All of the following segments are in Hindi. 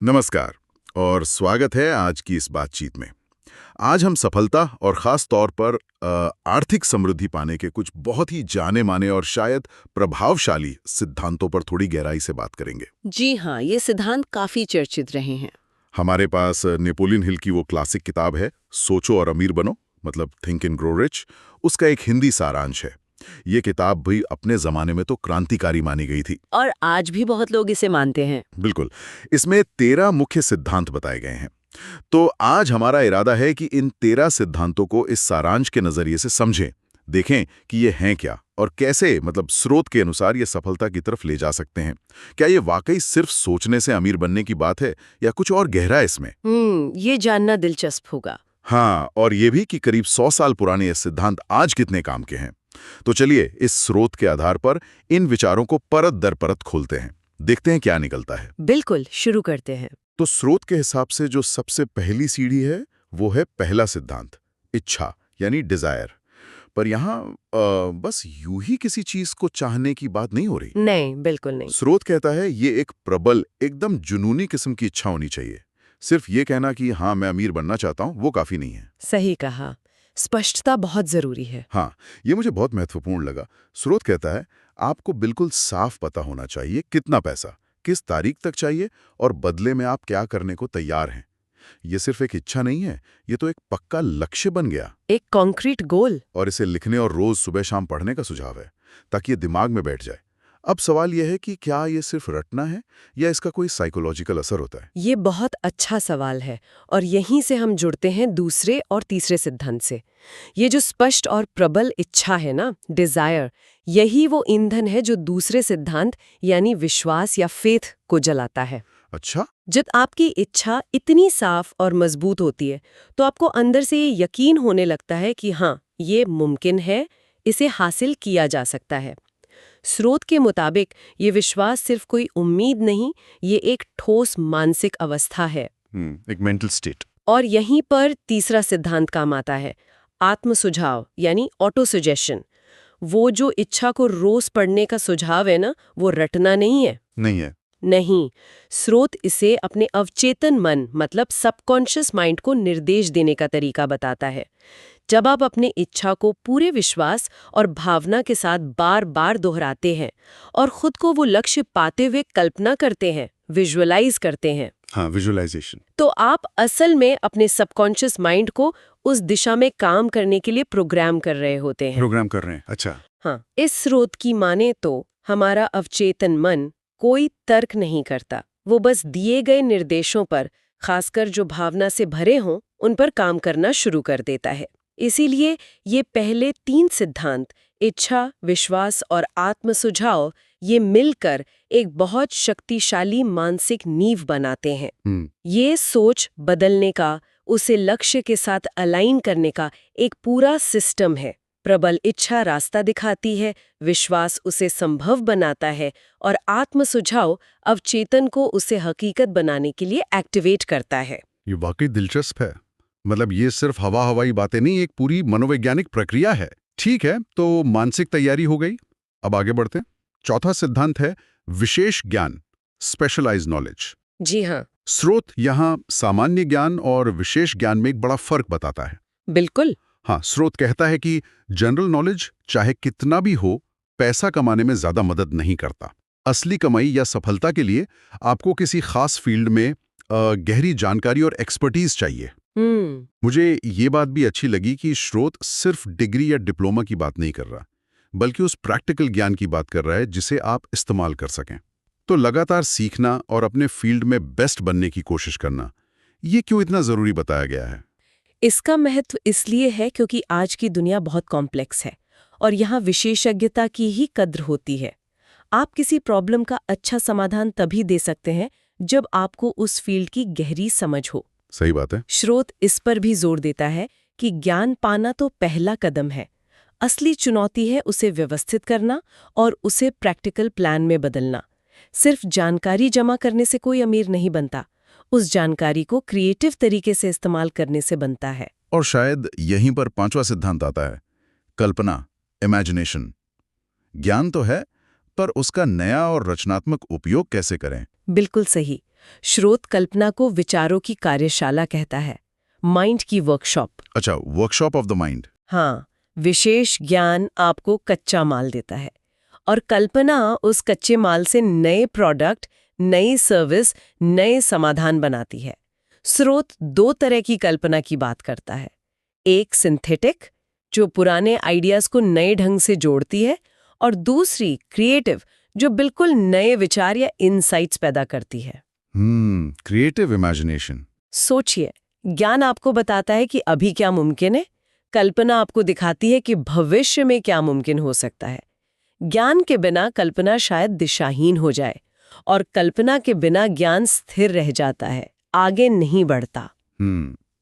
नमस्कार और स्वागत है आज की इस बातचीत में। आज हम सफलता और ख़ास तौर पर आर्थिक समृद्धि पाने के कुछ बहुत ही जाने माने और शायद प्रभावशाली सिद्धांतों पर थोड़ी गहराई से बात करेंगे। जी हाँ, ये सिद्धांत काफी चर्चित रहे हैं। हमारे पास नेपोलियन हिल की वो क्लासिक किताब है, सोचो और अमीर बनो, मतलब थिंक एंड ग्रो रिच। उसका एक हिंदी सारांश है। ये किताब भी अपने ज़माने में तो क्रांतिकारी मानी गई थी। और आज भी बहुत लोग इसे मानते हैं। बिल्कुल। इसमें 13 मुख्य सिद्धांत बताए गए हैं। तो आज हमारा इरादा है कि इन 13 सिद्धांतों को इस सारांश के नजरिए से समझें, देखें कि ये हैं क्या और कैसे, मतलब स्रोत के अनुसार ये सफलता की तरफ ले जा सकते हैं। क्या ये वाकई सिर्फ सोचने से अमीर बनने की बात है या कुछ और गहरा है इसमें? ये जानना दिलचस्प होगा। हाँ, और ये भी कि करीब 100 साल पुराने ये सिद्धांत आज कितने काम के हैं। तो चलिए इस स्रोत के आधार पर इन विचारों को परत दर परत खोलते हैं, देखते हैं क्या निकलता है। बिल्कुल, शुरू करते हैं। तो स्रोत के हिसाब से जो सबसे पहली सीढ़ी है वो है पहला सिद्धांत, इच्छा यानी डिजायर। पर यहाँ बस यूं ही किसी चीज को चाहने की बात नहीं हो रही। नहीं, बिल्कुल नहीं। स्रोत कहता है ये एक प्रबल, एकदम जुनूनी किस्म की इच्छा होनी चाहिए। सिर्फ ये कहना कि हाँ मैं अमीर बनना चाहता हूँ वो काफी नहीं है। सही कहा। स्पष्टता बहुत जरूरी है। हाँ, ये मुझे बहुत महत्वपूर्ण लगा। स्रोत कहता है आपको बिल्कुल साफ पता होना चाहिए कितना पैसा, किस तारीख तक चाहिए और बदले में आप क्या करने को तैयार हैं। ये सिर्फ एक इच्छा नहीं है, ये तो एक पक्का लक्ष्य बन गया। एक कॉन्क्रीट गोल। और इसे लिखने और रोज सुबह शाम पढ़ने का सुझाव है, ताकि ये दिमाग में बैठ जाए। अब सवाल यह है कि क्या ये सिर्फ रटना है या इसका कोई साइकोलॉजिकल असर होता है? ये बहुत अच्छा सवाल है और यहीं से हम जुड़ते हैं दूसरे और तीसरे सिद्धांत से। ये जो स्पष्ट और प्रबल इच्छा है ना, डिजायर, यही वो ईंधन है जो दूसरे सिद्धांत यानी विश्वास या फेथ को जलाता है। अच्छा। जब आपकी इच्छा इतनी साफ और मजबूत होती है तो आपको अंदर से ये यकीन होने लगता है कि हाँ, ये मुमकिन है, इसे हासिल किया जा सकता है। स्रोत के मुताबिक ये विश्वास सिर्फ कोई उम्मीद नहीं, ये एक ठोस मानसिक अवस्था है। एक मेंटल स्टेट। और यहीं पर तीसरा सिद्धांत काम आता है, आत्म सुझाव यानी ऑटो सजेशन। वो जो इच्छा को रोज पढ़ने का सुझाव है ना, वो रटना नहीं है। नहीं है। नहीं, स्रोत इसे अपने अवचेतन मन मतलब सबकॉन्शियस माइंड को निर्देश देने का तरीका बताता है। जब आप अपने इच्छा को पूरे विश्वास और भावना के साथ बार बार दोहराते हैं और खुद को वो लक्ष्य पाते हुए कल्पना करते हैं, विजुअलाइज करते हैं, हाँ, विजुअलाइजेशन। तो आप असल में अपने सबकॉन्शियस माइंड को उस दिशा में काम करने के लिए प्रोग्राम कर रहे होते हैं। प्रोग्राम कर रहे हैं, अच्छा। हाँ, इस स्रोत की माने तो हमारा अवचेतन मन कोई तर्क नहीं करता, वो बस दिए गए निर्देशों पर, खासकर जो भावना से भरे हों, उन पर काम करना शुरू कर देता है। इसीलिए ये पहले 3 सिद्धांत, इच्छा, विश्वास और आत्म सुझाव, ये मिलकर एक बहुत शक्तिशाली मानसिक नींव बनाते हैं। ये सोच बदलने का, उसे लक्ष्य के साथ अलाइन करने का एक पूरा सिस्टम है। प्रबल इच्छा रास्ता दिखाती है, विश्वास उसे संभव बनाता है और आत्म सुझाव अवचेतन को उसे हकीकत बनाने के लिए एक्टिवेट करता है। ये वाकई दिलचस्प है। मतलब ये सिर्फ हवा हवाई बातें नहीं, एक पूरी मनोवैज्ञानिक प्रक्रिया है। ठीक है, तो मानसिक तैयारी हो गई। अब आगे बढ़ते हैं। चौथा सिद्धांत है विशेष ज्ञान, स्पेशलाइज्ड नॉलेज। जी हाँ, स्रोत यहाँ सामान्य ज्ञान और विशेष ज्ञान में एक बड़ा फर्क बताता है। बिल्कुल। हाँ, स्रोत कहता है कि जनरल नॉलेज चाहे कितना भी हो, पैसा कमाने में ज्यादा मदद नहीं करता। असली कमाई या सफलता के लिए आपको किसी खास फील्ड में गहरी जानकारी और एक्सपर्टीज चाहिए। मुझे ये बात भी अच्छी लगी कि स्रोत सिर्फ डिग्री या डिप्लोमा की बात नहीं कर रहा, बल्कि उस प्रैक्टिकल ज्ञान की बात कर रहा है जिसे आप इस्तेमाल कर सकें। तो लगातार सीखना और अपने फील्ड में बेस्ट बनने की कोशिश करना, ये क्यों इतना जरूरी बताया गया है? इसका महत्व इसलिए है क्योंकि आज की दुनिया बहुत कॉम्प्लेक्स है और यहाँ विशेषज्ञता की ही कद्र होती है। आप किसी प्रॉब्लम का अच्छा समाधान तभी दे सकते हैं जब आपको उस फील्ड की गहरी समझ हो। सही बात है। स्रोत इस पर भी जोर देता है कि ज्ञान पाना तो पहला कदम है, असली चुनौती है उसे व्यवस्थित करना और उसे प्रैक्टिकल प्लान में बदलना। सिर्फ जानकारी जमा करने से कोई अमीर नहीं बनता, उस जानकारी को क्रिएटिव तरीके से इस्तेमाल करने से बनता है। और शायद यहीं पर पांचवा सिद्धांत आता है, कल्पना, इमेजिनेशन। ज्ञान तो है, पर उसका नया और रचनात्मक उपयोग कैसे करें? बिल्कुल सही। स्रोत कल्पना को विचारों की कार्यशाला कहता है, माइंड की वर्कशॉप। अच्छा, वर्कशॉप ऑफ द माइंड। हाँ, विशेष ज्ञान आपको कच्चा माल देता है और कल्पना उस कच्चे माल से नए प्रोडक्ट, नई सर्विस, नए समाधान बनाती है। स्रोत दो तरह की कल्पना की बात करता है, एक सिंथेटिक जो पुराने आइडियाज को नए ढंग से जोड़ती है, और दूसरी क्रिएटिव जो बिल्कुल नए विचार या इनसाइट्स पैदा करती है। Creative imagination. सोचिए, ज्ञान आपको बताता है कि अभी क्या मुमकिन है, कल्पना आपको दिखाती है कि भविष्य में क्या मुमकिन हो सकता है। ज्ञान के बिना कल्पना शायद दिशाहीन हो जाए, और कल्पना के बिना ज्ञान स्थिर रह जाता है, आगे नहीं बढ़ता।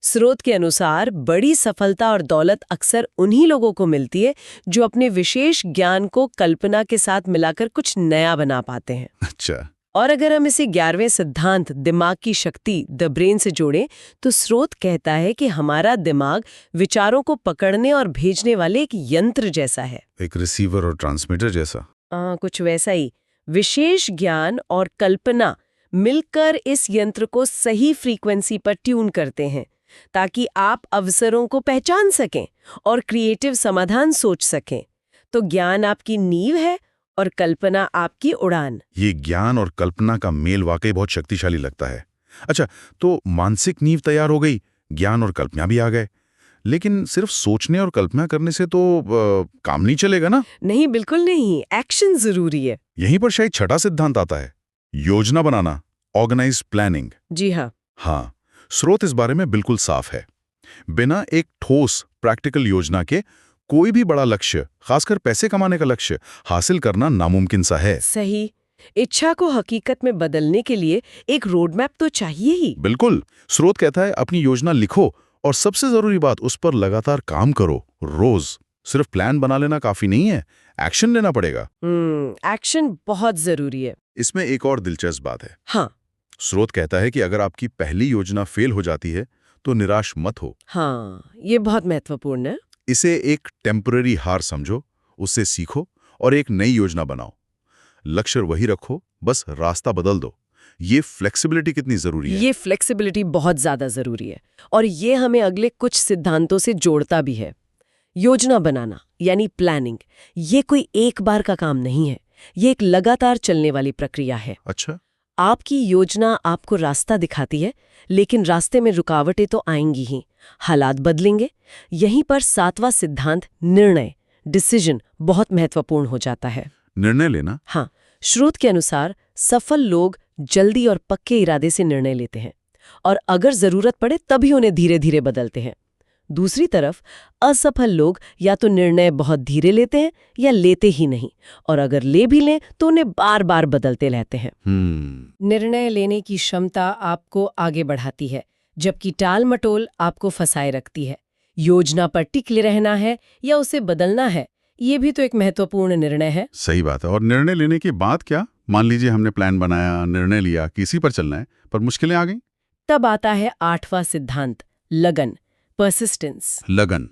स्रोत के अनुसार बड़ी सफलता और दौलत अक्सर उन्हीं लोगों को मिलती है जो अपने विशेष ज्ञान को कल्पना के साथ मिलाकर कुछ नया बना पाते हैं। अच्छा। और अगर हम इसे 11वें सिद्धांत दिमाग की शक्ति द ब्रेन से जोड़ें, तो स्रोत कहता है कि हमारा दिमाग विचारों को पकड़ने और भेजने वाले एक यंत्र जैसा है। एक रिसीवर और ट्रांसमीटर जैसा। कुछ वैसा ही। विशेष ज्ञान और कल्पना मिलकर इस यंत्र को सही फ्रीक्वेंसी पर ट्यून करते हैं, ताकि आप अवसरों को पहचान सकें और क्रिएटिव समाधान सोच सकें। तो ज्ञान आपकी नींव है और कल्पना आपकी उड़ान। ये ज्ञान और कल्पना का मेल वाकई बहुत शक्तिशाली लगता है। अच्छा, तो मानसिक नींव तैयार हो गई, ज्ञान और कल्पना भी आ गए, लेकिन सिर्फ सोचने और कल्पना करने से तो काम नहीं चलेगा ना? नहीं, बिल्कुल नहीं, एक्शन जरूरी है। यहीं पर शायद छठा सिद्धांत आता है, योजना बनाना, ऑर्गेनाइज प्लानिंग। जी हाँ, स्रोत इस बारे में बिल्कुल साफ है। बिना एक ठोस प्रैक्टिकल योजना के कोई भी बड़ा लक्ष्य, खासकर पैसे कमाने का लक्ष्य, हासिल करना नामुमकिन सा है। सही। इच्छा को हकीकत में बदलने के लिए एक रोड मैप तो चाहिए ही। बिल्कुल। स्रोत कहता है अपनी योजना लिखो और सबसे जरूरी बात, उस पर लगातार काम करो, रोज। सिर्फ प्लान बना लेना काफी नहीं है, एक्शन लेना पड़ेगा। एक्शन बहुत जरूरी है। इसमें एक और दिलचस्प बात है। हाँ। स्रोत कहता है कि अगर आपकी पहली योजना फेल हो जाती है तो निराश मत हो। हाँ, ये बहुत महत्वपूर्ण है। इसे एक टेम्पररी हार समझो, उससे सीखो और एक नई योजना बनाओ। लक्ष्य वही रखो, बस रास्ता बदल दो। ये फ्लेक्सिबिलिटी कितनी जरूरी है? ये फ्लेक्सिबिलिटी बहुत ज्यादा जरूरी है, और ये हमें अगले कुछ सिद्धांतों से जोड़ता भी है। योजना बनाना यानी प्लानिंग, ये कोई एक बार का काम नहीं है, ये एक लगातार चलने वाली प्रक्रिया है। अच्छा। आपकी योजना आपको रास्ता दिखाती है, लेकिन रास्ते में रुकावटें तो आएंगी ही, हालात बदलेंगे। यहीं पर 7वां सिद्धांत निर्णय, डिसीजन, बहुत महत्वपूर्ण हो जाता है। निर्णय लेना। हाँ, स्रोत के अनुसार सफल लोग जल्दी और पक्के इरादे से निर्णय लेते हैं, और अगर जरूरत पड़े तभी उन्हें धीरे धीरे बदलते हैं। दूसरी तरफ असफल लोग या तो निर्णय बहुत धीरे लेते हैं या लेते ही नहीं, और अगर ले भी लें तो उन्हें बार बार बदलते रहते हैं। निर्णय लेने की क्षमता आपको आगे बढ़ाती है, जबकि टाल मटोल आपको फंसाए रखती है। योजना पर टिके रहना है या उसे बदलना है, ये भी तो एक महत्वपूर्ण निर्णय है। सही बात है। और निर्णय लेने के बाद क्या? मान लीजिए हमने प्लान बनाया, निर्णय लिया, किसी पर चलना है, पर मुश्किलें आ गई। तब आता है 8वां सिद्धांत, लगन, परसिस्टेंस। लगन।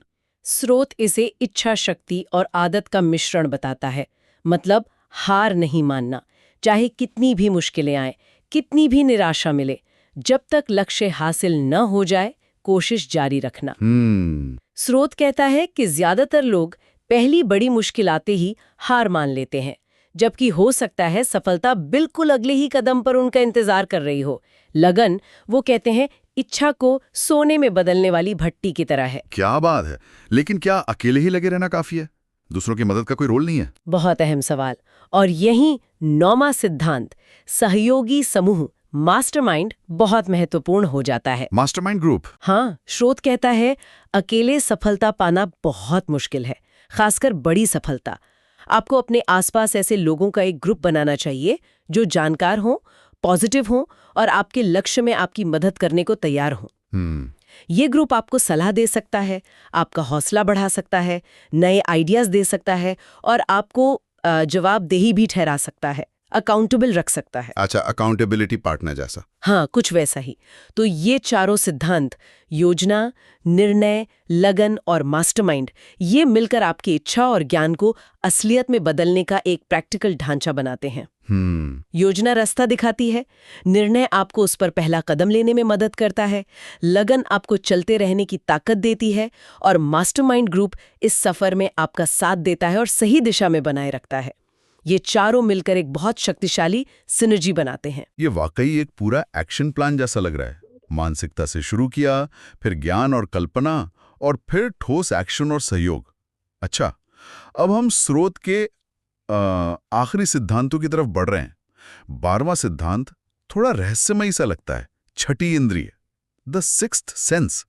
स्रोत इसे इच्छा शक्ति और आदत का मिश्रण बताता है। मतलब हार नहीं मानना, चाहे कितनी भी मुश्किलें आए, कितनी भी निराशा मिले, जब तक लक्ष्य हासिल न हो जाए कोशिश जारी रखना। स्रोत कहता है कि ज्यादातर लोग पहली बड़ी मुश्किल आते ही हार मान लेते हैं, जबकि हो सकता है सफलता बिल्कुल अगले ही कदम पर उनका इंतजार कर रही हो। लगन, वो कहते हैं, इच्छा को सोने में बदलने वाली भट्टी की तरह है। क्या बात है। लेकिन क्या अकेले ही लगे रहना काफी है? दूसरों की मदद का कोई रोल नहीं है? बहुत अहम सवाल। और यही 9वां सिद्धांत, सहयोगी समूह, मास्टरमाइंड, बहुत महत्वपूर्ण हो जाता है। Mastermind group. हाँ, स्रोत कहता है अकेले सफलता पाना बहुत मुश्किल है, खासकर बड़ी सफलता। आपको अपने आसपास ऐसे लोगों का एक ग्रुप बनाना चाहिए जो जानकार हों, पॉजिटिव हों और आपके लक्ष्य में आपकी मदद करने को तैयार हों। ये ग्रुप आपको सलाह दे सकता है, आपका हौसला बढ़ा सकता है, नए आइडियाज दे सकता है और आपको जवाबदेही भी ठहरा सकता है। अकाउंटेबल रख सकता है। अच्छा, अकाउंटेबिलिटी पार्टनर जैसा। हाँ, कुछ वैसा ही। तो ये चारों सिद्धांत, योजना, निर्णय, लगन और मास्टरमाइंड, ये मिलकर आपकी इच्छा और ज्ञान को असलियत में बदलने का एक प्रैक्टिकल ढांचा बनाते हैं। योजना रास्ता दिखाती है, निर्णय आपको उस पर पहला कदम लेने में मदद करता है, लगन आपको चलते रहने की ताकत देती है और मास्टरमाइंड ग्रुप इस सफर में आपका साथ देता है और सही दिशा में बनाए रखता है। ये चारों मिलकर एक बहुत शक्तिशाली सिनर्जी बनाते हैं। ये वाकई एक पूरा एक्शन प्लान जैसा लग रहा है। मानसिकता से शुरू किया, फिर ज्ञान और कल्पना, और फिर ठोस एक्शन और सहयोग। अच्छा, अब हम स्रोत के आखिरी सिद्धांतों की तरफ बढ़ रहे हैं। 12वां सिद्धांत थोड़ा रहस्यमयी सा लगता है, छठी इंद्रिय, द सिक्स्थ सेंस।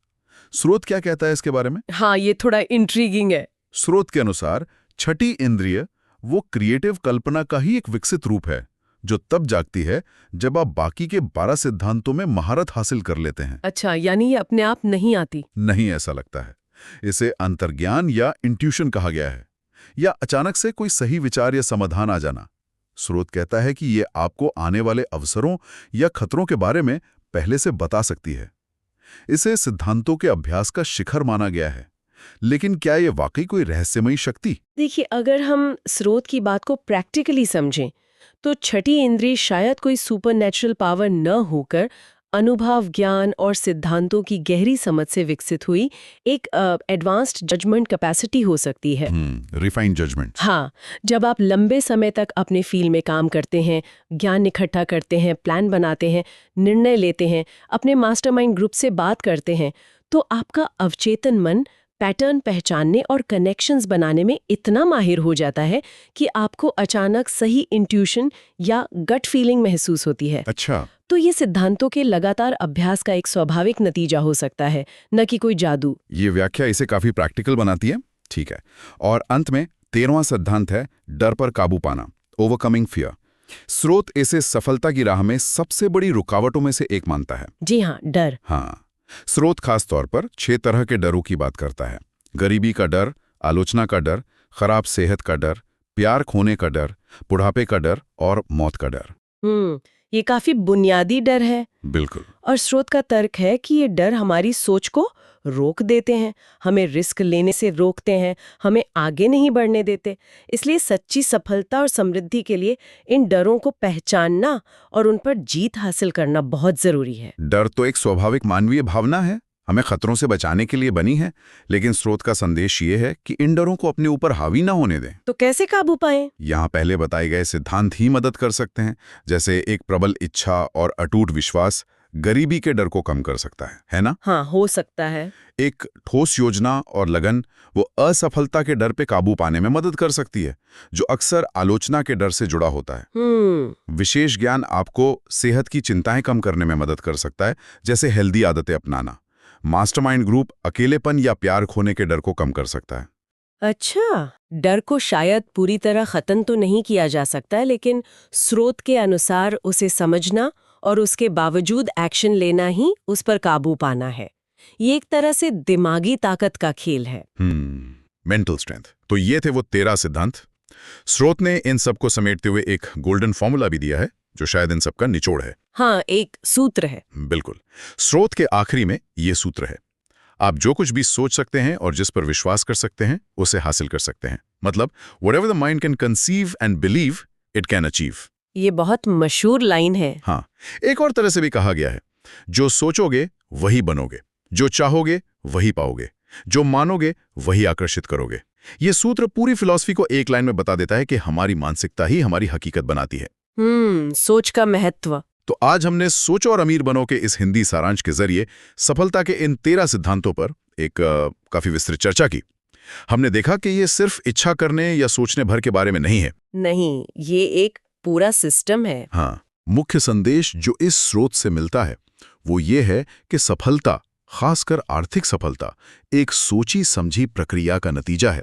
स्रोत क्या कहता है इसके बारे में? हाँ, ये थोड़ा इंट्रीगिंग है। स्रोत के अनुसार छठी इंद्रिय वो क्रिएटिव कल्पना का ही एक विकसित रूप है, जो तब जागती है जब आप बाकी के 12 सिद्धांतों में महारत हासिल कर लेते हैं। अच्छा, यानी ये अपने आप नहीं आती? नहीं, ऐसा लगता है। इसे अंतर्ज्ञान या इंट्यूशन कहा गया है, या अचानक से कोई सही विचार या समाधान आ जाना। स्रोत कहता है कि ये आपको आने वाले अवसरों या खतरों के बारे में पहले से बता सकती है। इसे सिद्धांतों के अभ्यास का शिखर माना गया है। लेकिन क्या ये वाकई कोई रहस्यमयी शक्ति? देखिए, अगर हम स्रोत की बात को प्रैक्टिकली समझें तो छठी इंद्रिय शायद कोई सुपरनैचुरल पावर न होकर अनुभव, ज्ञान और सिद्धांतों की गहरी समझ से विकसित हुई एक एडवांस्ड जजमेंट कैपेसिटी हो सकती है। Refined judgement. हाँ, जब आप लंबे समय तक अपने फील्ड में काम करते हैं, ज्ञान इकट्ठा करते हैं, प्लान बनाते हैं, निर्णय लेते हैं, अपने मास्टरमाइंड ग्रुप से बात करते हैं, तो आपका अवचेतन मन पैटर्न पहचानने और कनेक्शंस बनाने में इतना माहिर हो जाता है कि आपको अचानक सही इंट्यूशन या गट फीलिंग महसूस होती है। अच्छा, तो ये सिद्धांतों के लगातार अभ्यास का एक स्वाभाविक नतीजा हो सकता है, न कि कोई जादू। ये व्याख्या इसे काफी प्रैक्टिकल बनाती है। ठीक है, और अंत में 13वां सिद्धांत है डर पर काबू पाना, ओवरकमिंग फियर। स्रोत इसे सफलता की राह में सबसे बड़ी रुकावटों में से एक मानता है। जी हाँ, डर। हाँ, स्रोत खास तौर पर 6 तरह के डरों की बात करता है। गरीबी का डर, आलोचना का डर, खराब सेहत का डर, प्यार खोने का डर, बुढ़ापे का डर और मौत का डर। ये काफी बुनियादी डर है। बिल्कुल। और स्रोत का तर्क है कि ये डर हमारी सोच को रोक देते हैं, हमें रिस्क लेने से रोकते हैं, हमें आगे नहीं बढ़ने देते। इसलिए सच्ची सफलता और समृद्धि के लिए इन डरों को पहचानना और उन पर जीत हासिल करना बहुत जरूरी है। डर तो एक स्वाभाविक मानवीय भावना है, हमें खतरों से बचाने के लिए बनी है। लेकिन स्रोत का संदेश ये है कि इन डरों को अपने ऊपर हावी ना होने दें। तो कैसे काबू पाएं? यहाँ पहले बताए गए सिद्धांत ही मदद कर सकते हैं। जैसे एक प्रबल इच्छा और अटूट विश्वास गरीबी के डर को कम कर सकता है ना? हाँ, हो सकता है। एक ठोस योजना और लगन वो असफलता के डर पे काबू पाने में मदद कर सकती है, जो अक्सर आलोचना के डर से जुड़ा होता है। विशेष ज्ञान आपको सेहत की चिंताएं कम करने में मदद कर सकता है, जैसे हेल्दी आदतें अपनाना। मास्टरमाइंड ग्रुप अकेलेपन या प्यार खोने के डर को कम कर सकता है। अच्छा, डर को शायद पूरी तरह खत्म तो नहीं किया जा सकता है, लेकिन स्रोत के अनुसार उसे समझना और उसके बावजूद एक्शन लेना ही उस पर काबू पाना है। ये एक तरह से दिमागी ताकत का खेल है। Mental strength. तो ये थे वो 13 सिद्धांत। स्रोत ने इन सबको समेटते हुए एक गोल्डन फॉर्मूला भी दिया है, जो शायद इन सबका निचोड़ है। हाँ, एक सूत्र है। बिल्कुल। स्रोत के आखिरी में ये सूत्र है, आप जो कुछ भी सोच सकते हैं और जिस पर विश्वास कर सकते हैं, उसे हासिल कर सकते हैं। मतलब whatever the mind can conceive and believe, it can achieve। ये बहुत मशहूर लाइन है। हाँ, एक और तरह से भी कहा गया है, जो सोचोगे वही बनोगे, जो चाहोगे वही पाओगे, जो मानोगे वही आकर्षित करोगे। ये सूत्र पूरी फिलॉसफी को एक लाइन में बता देता है कि हमारी मानसिकता ही हमारी हकीकत बनाती है। सोच का महत्व। तो आज हमने सोचो और अमीर बनो के इस हिंदी सारांश के जरिए सफलता के इन 13 सिद्धांतों पर एक काफी विस्तृत चर्चा की। हमने देखा कि ये सिर्फ इच्छा करने या सोचने भर के बारे में नहीं है। नहीं, ये एक पूरा सिस्टम है। हाँ, मुख्य संदेश जो इस स्रोत से मिलता है वो ये है कि सफलता, खासकर आर्थिक सफलता, एक सोची समझी प्रक्रिया का नतीजा है।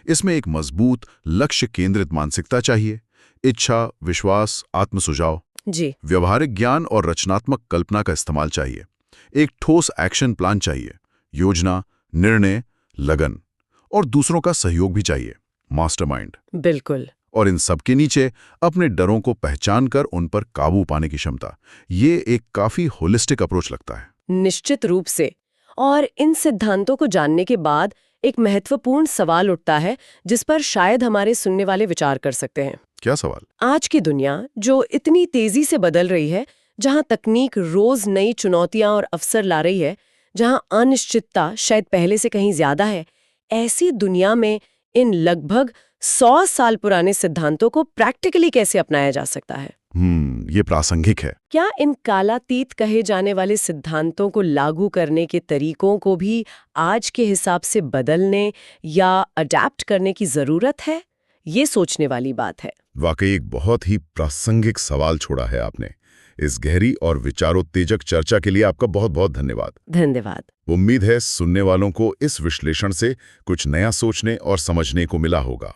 इसमें एक मजबूत लक्ष्य केंद्रित मानसिकता चाहिए, इच्छा, विश्वास, आत्मसुझाव जी, व्यवहारिक ज्ञान और रचनात्मक कल्पना का इस्तेमाल चाहिए, एक ठोस एक्शन प्लान चाहिए, योजना, निर्णय, लगन और दूसरों का सहयोग भी चाहिए, मास्टरमाइंड। बिल्कुल। और इन सब के नीचे अपने डरों को पहचान कर उन पर काबू पाने की क्षमता। ये एक काफी होलिस्टिक अप्रोच लगता है। निश्चित रूप से। और इन सिद्धांतों को जानने के बाद एक महत्वपूर्ण सवाल उठता है जिस पर शायद हमारे सुनने वाले विचार कर सकते हैं। क्या सवाल? आज की दुनिया जो इतनी तेजी से बदल रही है, जहां तकनीक रोज नई चुनौतियां और अवसर ला रही है, जहां अनिश्चितता शायद पहले से कहीं ज्यादा है, ऐसी दुनिया में इन लगभग 100 साल पुराने सिद्धांतों को प्रैक्टिकली कैसे अपनाया जा सकता है? ये प्रासंगिक है। क्या इन कालातीत कहे जाने वाले सिद्धांतों को लागू करने के तरीकों को भी आज के हिसाब से बदलने या अडैप्ट करने की जरूरत है? ये सोचने वाली बात है। वाकई एक बहुत ही प्रासंगिक सवाल छोड़ा है आपने। इस गहरी और विचारोत्तेजक चर्चा के लिए आपका बहुत बहुत धन्यवाद। धन्यवाद। उम्मीद है सुनने वालों को इस विश्लेषण से कुछ नया सोचने और समझने को मिला होगा।